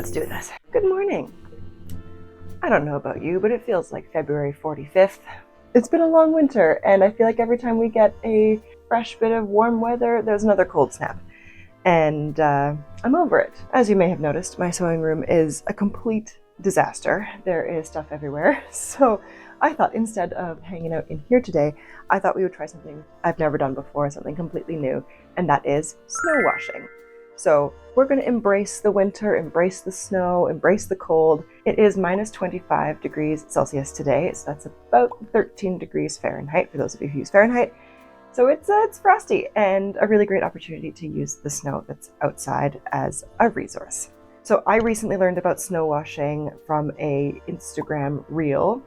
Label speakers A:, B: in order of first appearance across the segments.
A: Let's do this. Good morning. I don't know about you, but it feels like February 45th. It's been a long winter, and I feel like every time we get a fresh bit of warm weather, there's another cold snap. And I'm over it. As you may have noticed, my sewing room is a complete disaster. There is stuff everywhere. So I thought instead of hanging out in here today, I thought we would try something I've never done before, something completely new, and that is snow washing. So we're going to embrace the winter, embrace the snow, embrace the cold. It is minus 25 degrees Celsius today, so that's about 13 degrees Fahrenheit for those of you who use Fahrenheit. So it's frosty and a really great opportunity to use the snow that's outside as a resource. So I recently learned about snow washing from a Instagram reel,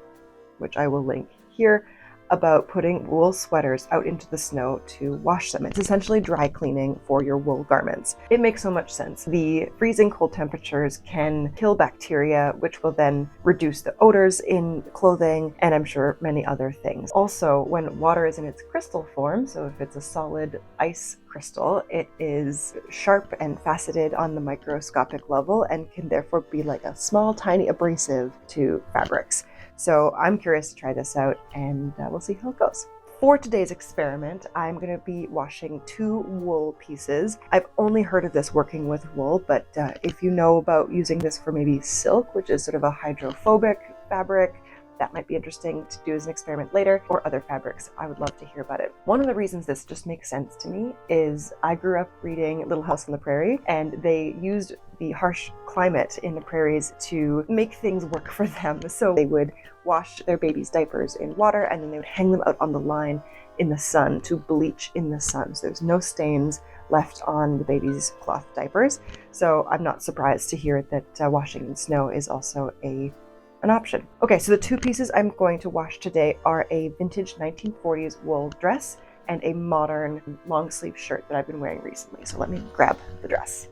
A: which I will link here, about putting wool sweaters out into the snow to wash them. It's essentially dry cleaning for your wool garments. It makes so much sense. The freezing cold temperatures can kill bacteria, which will then reduce the odors in clothing, and I'm sure many other things. Also, when water is in its crystal form, so if it's a solid ice crystal, it is sharp and faceted on the microscopic level and can therefore be like a small, tiny abrasive to fabrics. So I'm curious to try this out, and we'll see how it goes. For today's experiment, I'm going to be washing 2 wool pieces. I've only heard of this working with wool, but if you know about using this for maybe silk, which is sort of a hydrophobic fabric, that might be interesting to do as an experiment later, or other fabrics. I would love to hear about it. One of the reasons this just makes sense to me is I grew up reading Little House on the Prairie, and they used the harsh climate in the prairies to make things work for them. So they would wash their babies' diapers in water, and then they would hang them out on the line in the sun to bleach in the sun. So there's no stains left on the baby's cloth diapers. So I'm not surprised to hear that washing in snow is also an option. Okay, so the 2 pieces I'm going to wash today are a vintage 1940s wool dress and a modern long sleeve shirt that I've been wearing recently. So let me grab the dress.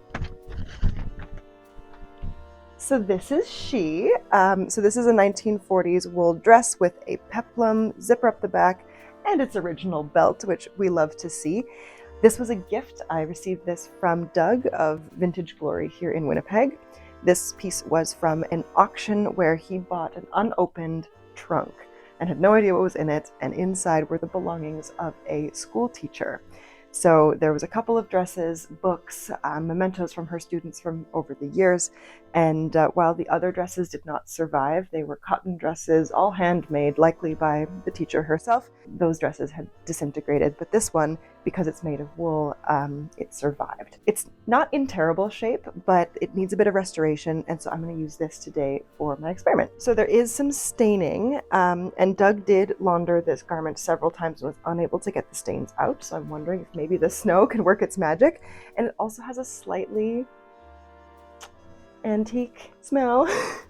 A: So this is she. So this is a 1940s wool dress with a peplum, zipper up the back, and its original belt, which we love to see. This was a gift. I received this from Doug of Vintage Glory here in Winnipeg. This piece was from an auction where he bought an unopened trunk and had no idea what was in it, and inside were the belongings of a school teacher. So there was a couple of dresses, books, mementos from her students from over the years, and while the other dresses did not survive, they were cotton dresses, all handmade, likely by the teacher herself. Those dresses had disintegrated, but this one, because it's made of wool, it survived. It's not in terrible shape, but it needs a bit of restoration, and so I'm going to use this today for my experiment. So there is some staining, and Doug did launder this garment several times and was unable to get the stains out, so I'm wondering if maybe the snow can work its magic. And it also has a slightly antique smell.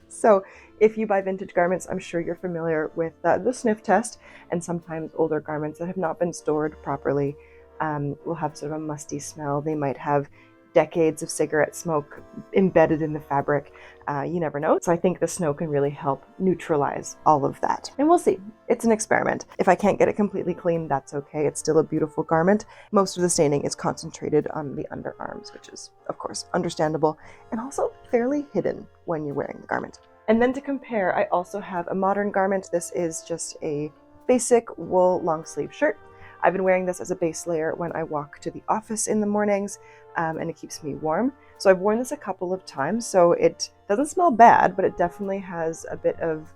A: So if you buy vintage garments, I'm sure you're familiar with the sniff test, and sometimes older garments that have not been stored properly will have sort of a musty smell. They might have decades of cigarette smoke embedded in the fabric. You never know. So I think the snow can really help neutralize all of that. And we'll see. It's an experiment. If I can't get it completely clean, that's okay. It's still a beautiful garment. Most of the staining is concentrated on the underarms, which is, of course, understandable and also fairly hidden when you're wearing the garment. And then to compare, I also have a modern garment. This is just a basic wool long sleeve shirt. I've been wearing this as a base layer when I walk to the office in the mornings, and it keeps me warm. So I've worn this a couple of times, so it doesn't smell bad, but it definitely has a bit of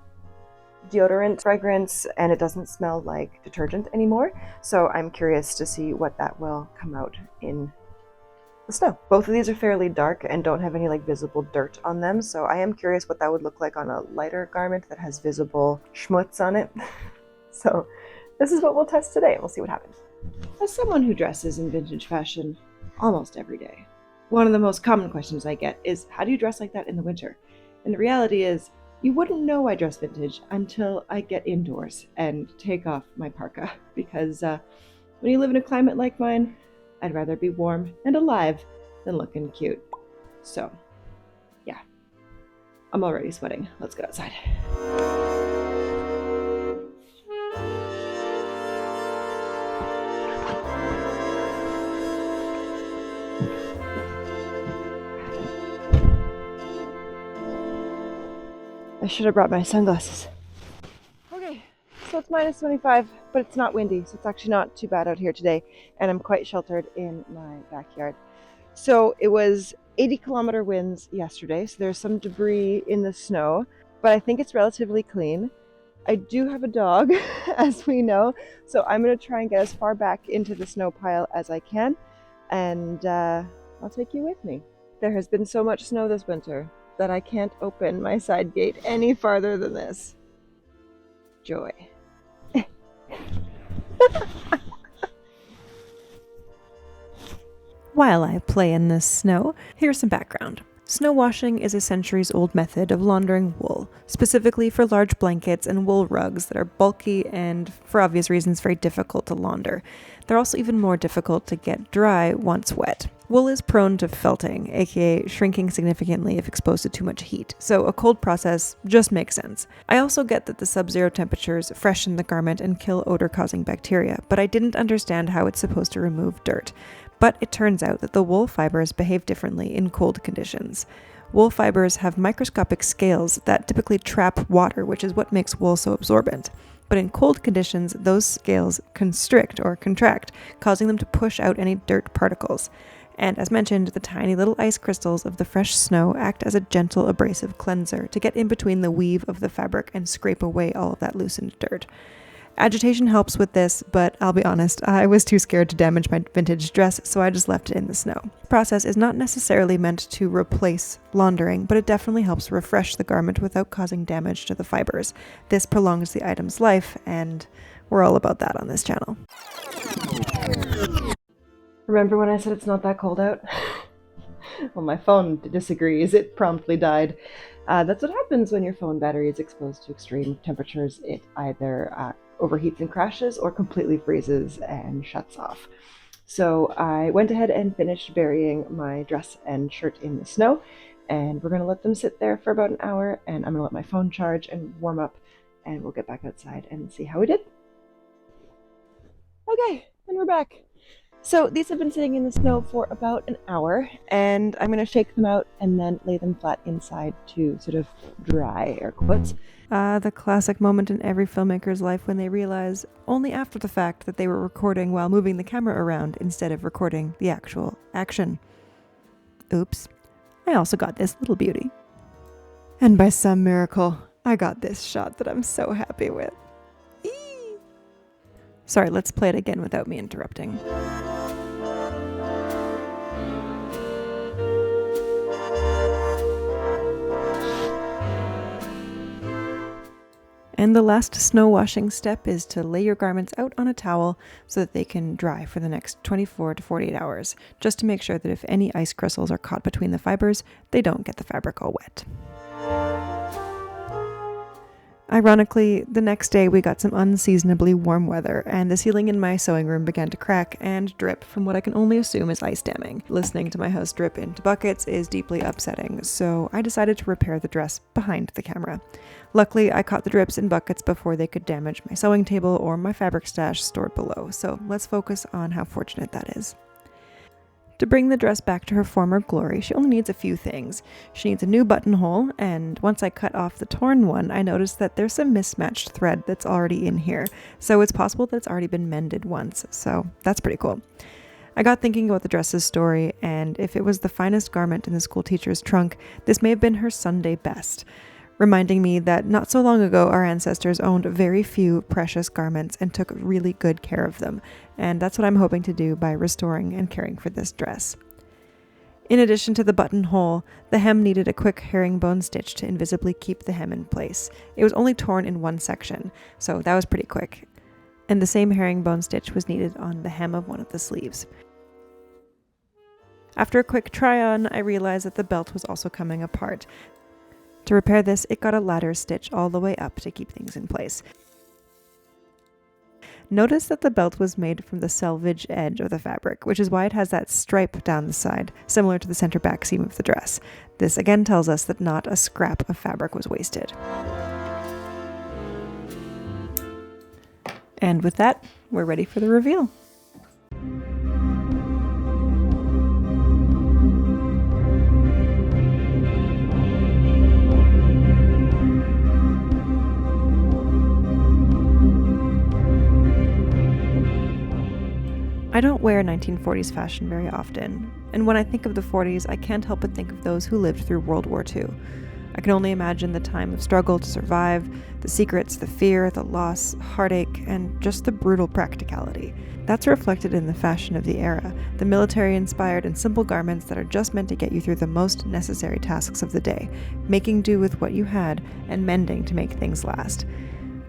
A: deodorant fragrance, and it doesn't smell like detergent anymore. So I'm curious to see what that will come out in the snow. Both of these are fairly dark and don't have any like visible dirt on them, so I am curious what that would look like on a lighter garment that has visible schmutz on it. So this is what we'll test today, and we'll see what happens. As someone who dresses in vintage fashion almost every day, one of the most common questions I get is, how do you dress like that in the winter? And the reality is, you wouldn't know I dress vintage until I get indoors and take off my parka, because when you live in a climate like mine, I'd rather be warm and alive than looking cute. So, yeah, I'm already sweating. Let's go outside. should have brought my sunglasses. Okay, so it's minus 25, but it's not windy, so it's actually not too bad out here today, and I'm quite sheltered in my backyard. So it was 80-kilometer winds yesterday, so there's some debris in the snow, but I think it's relatively clean. I do have a dog, as we know, so I'm going to try and get as far back into the snow pile as I can, and I'll take you with me. There has been so much snow this winter that I can't open my side gate any farther than this. Joy.
B: While I play in the snow, here's some background. Snow washing is a centuries-old method of laundering wool, specifically for large blankets and wool rugs that are bulky and, for obvious reasons, very difficult to launder. They're also even more difficult to get dry once wet. Wool is prone to felting, aka shrinking significantly if exposed to too much heat, so a cold process just makes sense. I also get that the sub-zero temperatures freshen the garment and kill odor-causing bacteria, but I didn't understand how it's supposed to remove dirt. But it turns out that the wool fibers behave differently in cold conditions. Wool fibers have microscopic scales that typically trap water, which is what makes wool so absorbent. But in cold conditions, those scales constrict or contract, causing them to push out any dirt particles. And as mentioned, the tiny little ice crystals of the fresh snow act as a gentle abrasive cleanser to get in between the weave of the fabric and scrape away all of that loosened dirt. Agitation helps with this, but I'll be honest, I was too scared to damage my vintage dress, so I just left it in the snow. The process is not necessarily meant to replace laundering, but it definitely helps refresh the garment without causing damage to the fibers. This prolongs the item's life, and we're all about that on this channel.
A: Remember when I said it's not that cold out? Well, my phone disagrees. It promptly died. That's what happens when your phone battery is exposed to extreme temperatures. It either overheats and crashes or completely freezes and shuts off. So I went ahead and finished burying my dress and shirt in the snow, and we're going to let them sit there for about an hour, and I'm going to let my phone charge and warm up, and we'll get back outside and see how we did. Okay, and we're back. So these have been sitting in the snow for about an hour, and I'm going to shake them out and then lay them flat inside to sort of dry, air quotes.
B: The classic moment in every filmmaker's life when they realize, only after the fact, that they were recording while moving the camera around instead of recording the actual action. Oops. I also got this little beauty. And by some miracle, I got this shot that I'm so happy with. Eee! Sorry, let's play it again without me interrupting. And the last snow washing step is to lay your garments out on a towel so that they can dry for the next 24 to 48 hours, just to make sure that if any ice crystals are caught between the fibers, they don't get the fabric all wet. Ironically, the next day we got some unseasonably warm weather, and the ceiling in my sewing room began to crack and drip from what I can only assume is ice damming. Listening to my house drip into buckets is deeply upsetting, so I decided to repair the dress behind the camera. Luckily, I caught the drips in buckets before they could damage my sewing table or my fabric stash stored below, so let's focus on how fortunate that is. To bring the dress back to her former glory, she only needs a few things. She needs a new buttonhole, and once I cut off the torn one, I noticed that there's some mismatched thread that's already in here, so it's possible that it's already been mended once, so that's pretty cool. I got thinking about the dress's story, and if it was the finest garment in the school teacher's trunk, this may have been her Sunday best, reminding me that not so long ago our ancestors owned very few precious garments and took really good care of them, and that's what I'm hoping to do by restoring and caring for this dress. In addition to the buttonhole, the hem needed a quick herringbone stitch to invisibly keep the hem in place. It was only torn in one section, so that was pretty quick, and the same herringbone stitch was needed on the hem of one of the sleeves. After a quick try-on, I realized that the belt was also coming apart. To repair this, it got a ladder stitch all the way up to keep things in place. Notice that the belt was made from the selvage edge of the fabric, which is why it has that stripe down the side, similar to the center back seam of the dress. This again tells us that not a scrap of fabric was wasted. And with that, we're ready for the reveal. I don't wear 1940s fashion very often, and when I think of the 40s, I can't help but think of those who lived through World War II. I can only imagine the time of struggle to survive, the secrets, the fear, the loss, heartache, and just the brutal practicality. That's reflected in the fashion of the era, the military-inspired and simple garments that are just meant to get you through the most necessary tasks of the day, making do with what you had and mending to make things last.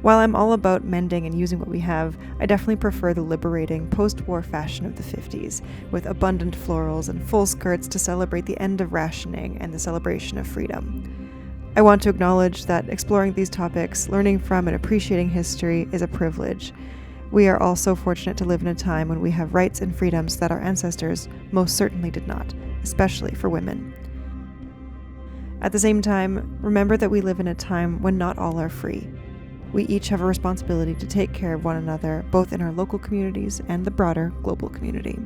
B: While I'm all about mending and using what we have, I definitely prefer the liberating post-war fashion of the 50s, with abundant florals and full skirts to celebrate the end of rationing and the celebration of freedom. I want to acknowledge that exploring these topics, learning from and appreciating history is a privilege. We are all so fortunate to live in a time when we have rights and freedoms that our ancestors most certainly did not, especially for women. At the same time, remember that we live in a time when not all are free. We each have a responsibility to take care of one another, both in our local communities and the broader global community.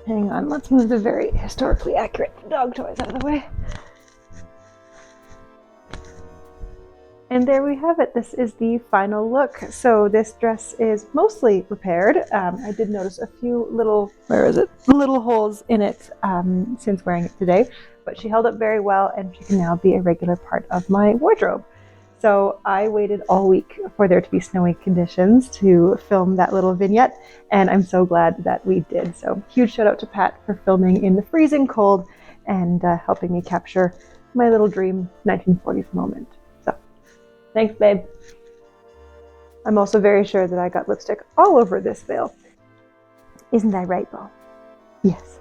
A: Hang on, let's move the very historically accurate dog toys out of the way. And there we have it. This is the final look. So this dress is mostly repaired. I did notice a few little holes in it since wearing it today, but she held up very well and she can now be a regular part of my wardrobe. So I waited all week for there to be snowy conditions to film that little vignette, and I'm so glad that we did. So huge shout out to Pat for filming in the freezing cold and helping me capture my little dream 1940s moment. So thanks, babe. I'm also very sure that I got lipstick all over this veil. Isn't that right, Bo? Yes.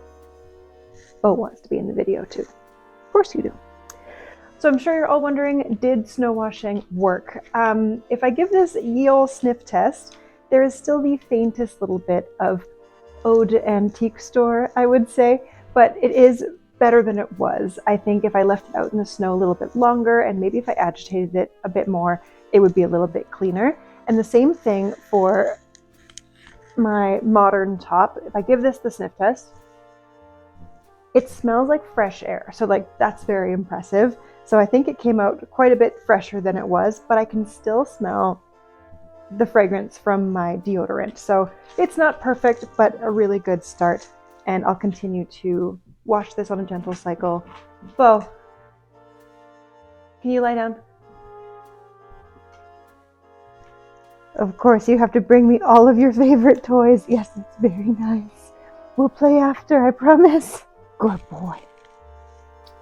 A: Bo wants to be in the video too. Of course you do. So I'm sure you're all wondering, did snow washing work? If I give this ye olde sniff test, there is still the faintest little bit of ode antique store, I would say, but it is better than it was. I think if I left it out in the snow a little bit longer and maybe if I agitated it a bit more, it would be a little bit cleaner. And the same thing for my modern top. If I give this the sniff test, it smells like fresh air. So that's very impressive. So I think it came out quite a bit fresher than it was, but I can still smell the fragrance from my deodorant. So it's not perfect, but a really good start. And I'll continue to wash this on a gentle cycle. Bo, can you lie down? Of course, you have to bring me all of your favorite toys. Yes, it's very nice. We'll play after, I promise. Good boy.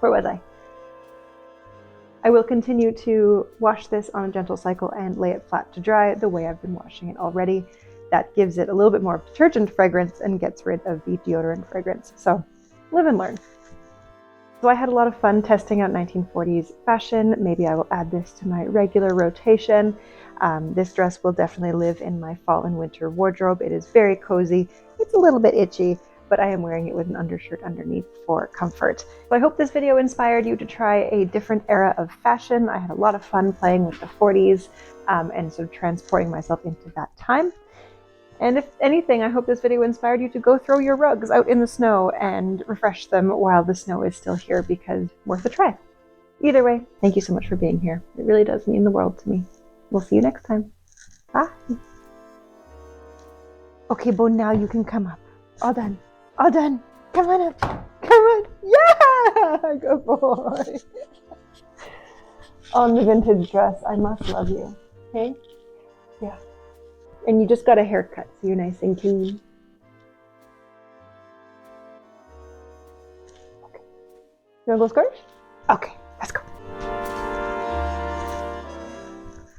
A: Where was I? I will continue to wash this on a gentle cycle and lay it flat to dry the way I've been washing it already. That gives it a little bit more detergent fragrance and gets rid of the deodorant fragrance. So live and learn. So I had a lot of fun testing out 1940s fashion. Maybe I will add this to my regular rotation. This dress will definitely live in my fall and winter wardrobe. It is very cozy. It's a little bit itchy, but I am wearing it with an undershirt underneath for comfort. So I hope this video inspired you to try a different era of fashion. I had a lot of fun playing with the 40s and sort of transporting myself into that time. And if anything, I hope this video inspired you to go throw your rugs out in the snow and refresh them while the snow is still here, because worth a try. Either way, thank you so much for being here. It really does mean the world to me. We'll see you next time. Bye. Okay, Bo, now you can come up. All done. All done. Come on up. Come on. Yeah! Good boy. On the vintage dress. I must love you. Okay? Yeah. And you just got a haircut, so you're nice and clean. Okay. You want to go scourge? Okay.